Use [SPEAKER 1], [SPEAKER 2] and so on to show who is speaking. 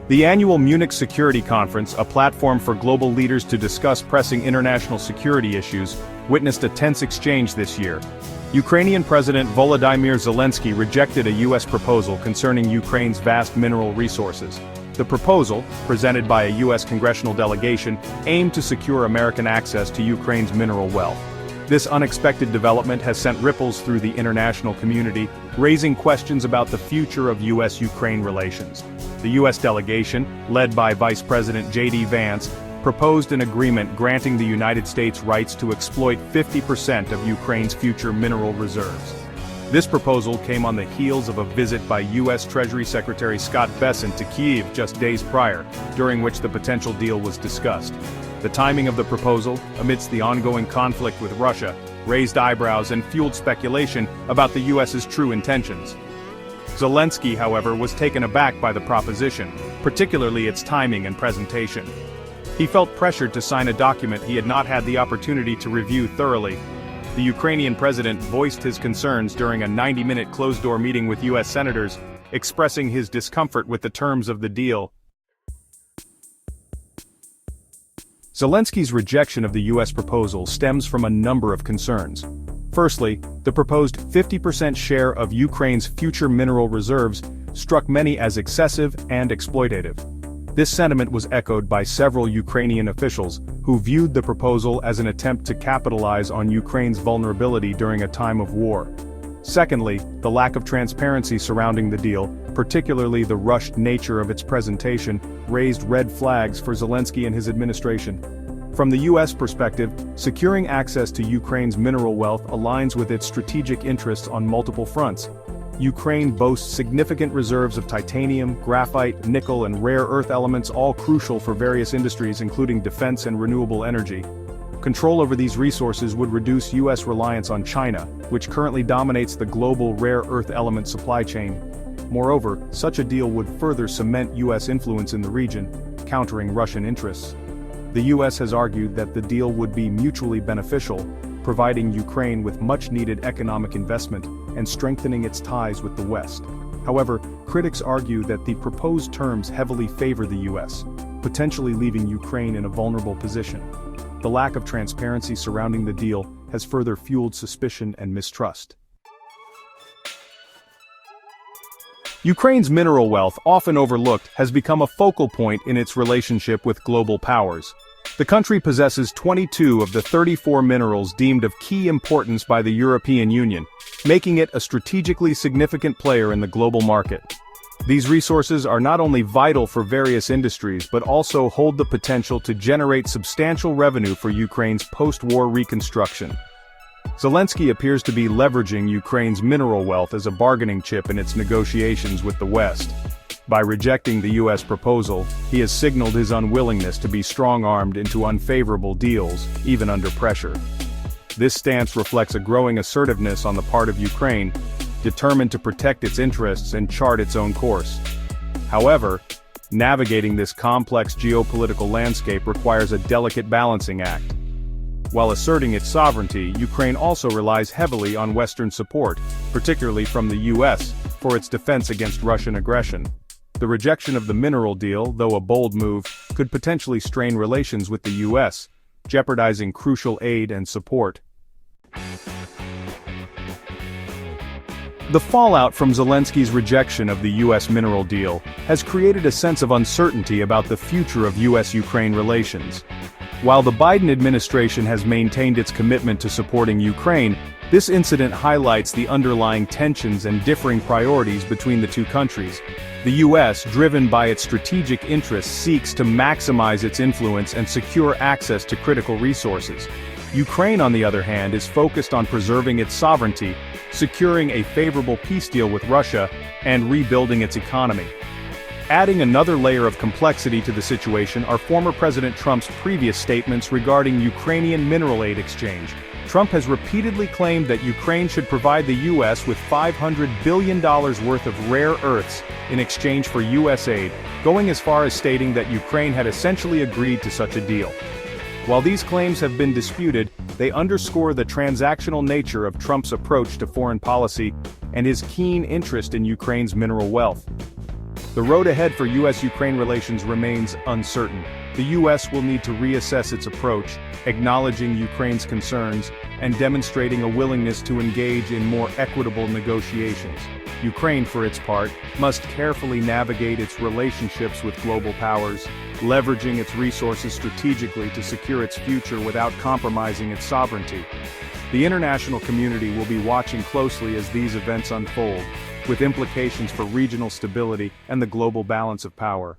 [SPEAKER 1] The annual Munich Security Conference, a platform for global leaders to discuss pressing international security issues, witnessed a tense exchange this year. Ukrainian President Volodymyr Zelensky rejected a U.S. proposal concerning Ukraine's vast mineral resources. The proposal, presented by a U.S. congressional delegation, aimed to secure American access to Ukraine's mineral wealth. This unexpected development has sent ripples through the international community, raising questions about the future of U.S.-Ukraine relations. The U.S. delegation, led by Vice President J.D. Vance, proposed an agreement granting the United States rights to exploit 50% of Ukraine's future mineral reserves. This proposal came on the heels of a visit by U.S. Treasury Secretary Scott Bessent to Kyiv just days prior, during which the potential deal was discussed. The timing of the proposal, amidst the ongoing conflict with Russia, raised eyebrows and fueled speculation about the U.S.'s true intentions. Zelensky, however, was taken aback by the proposition, particularly its timing and presentation. He felt pressured to sign a document he had not had the opportunity to review thoroughly. The Ukrainian president voiced his concerns during a 90-minute closed-door meeting with U.S. senators, expressing his discomfort with the terms of the deal. Zelensky's rejection of the U.S. proposal stems from a number of concerns. Firstly, the proposed 50% share of Ukraine's future mineral reserves struck many as excessive and exploitative. This sentiment was echoed by several Ukrainian officials, who viewed the proposal as an attempt to capitalize on Ukraine's vulnerability during a time of war. Secondly, the lack of transparency surrounding the deal, particularly the rushed nature of its presentation, raised red flags for Zelensky and his administration. From the U.S. perspective, securing access to Ukraine's mineral wealth aligns with its strategic interests on multiple fronts. Ukraine boasts significant reserves of titanium, graphite, nickel, and rare earth elements, all crucial for various industries including defense and renewable energy. Control over these resources would reduce U.S. reliance on China, which currently dominates the global rare earth element supply chain. Moreover, such a deal would further cement U.S. influence in the region, countering Russian interests. The U.S. has argued that the deal would be mutually beneficial, providing Ukraine with much-needed economic investment and strengthening its ties with the West. However, critics argue that the proposed terms heavily favor the U.S., potentially leaving Ukraine in a vulnerable position. The lack of transparency surrounding the deal has further fueled suspicion and mistrust. Ukraine's mineral wealth, often overlooked, has become a focal point in its relationship with global powers. The country possesses 22 of the 34 minerals deemed of key importance by the European Union, making it a strategically significant player in the global market. These resources are not only vital for various industries but also hold the potential to generate substantial revenue for Ukraine's post-war reconstruction. Zelensky appears to be leveraging Ukraine's mineral wealth as a bargaining chip in its negotiations with the West. By rejecting the U.S. proposal, he has signaled his unwillingness to be strong-armed into unfavorable deals, even under pressure. This stance reflects a growing assertiveness on the part of Ukraine, determined to protect its interests and chart its own course. However, navigating this complex geopolitical landscape requires a delicate balancing act. While asserting its sovereignty, Ukraine also relies heavily on Western support, particularly from the U.S., for its defense against Russian aggression. The rejection of the mineral deal, though a bold move, could potentially strain relations with the U.S., jeopardizing crucial aid and support. The fallout from Zelensky's rejection of the U.S. mineral deal has created a sense of uncertainty about the future of U.S.-Ukraine relations. While the Biden administration has maintained its commitment to supporting Ukraine, this incident highlights the underlying tensions and differing priorities between the two countries. The U.S., driven by its strategic interests, seeks to maximize its influence and secure access to critical resources. Ukraine, on the other hand, is focused on preserving its sovereignty, securing a favorable peace deal with Russia, and rebuilding its economy. Adding another layer of complexity to the situation are former President Trump's previous statements regarding Ukrainian mineral aid exchange. Trump has repeatedly claimed that Ukraine should provide the U.S. with $500 billion worth of rare earths in exchange for U.S. aid, going as far as stating that Ukraine had essentially agreed to such a deal. While these claims have been disputed, they underscore the transactional nature of Trump's approach to foreign policy and his keen interest in Ukraine's mineral wealth. The road ahead for US-Ukraine relations remains uncertain. The US will need to reassess its approach, acknowledging Ukraine's concerns, and demonstrating a willingness to engage in more equitable negotiations. Ukraine, for its part, must carefully navigate its relationships with global powers, leveraging its resources strategically to secure its future without compromising its sovereignty. The international community will be watching closely as these events unfold, with implications for regional stability and the global balance of power.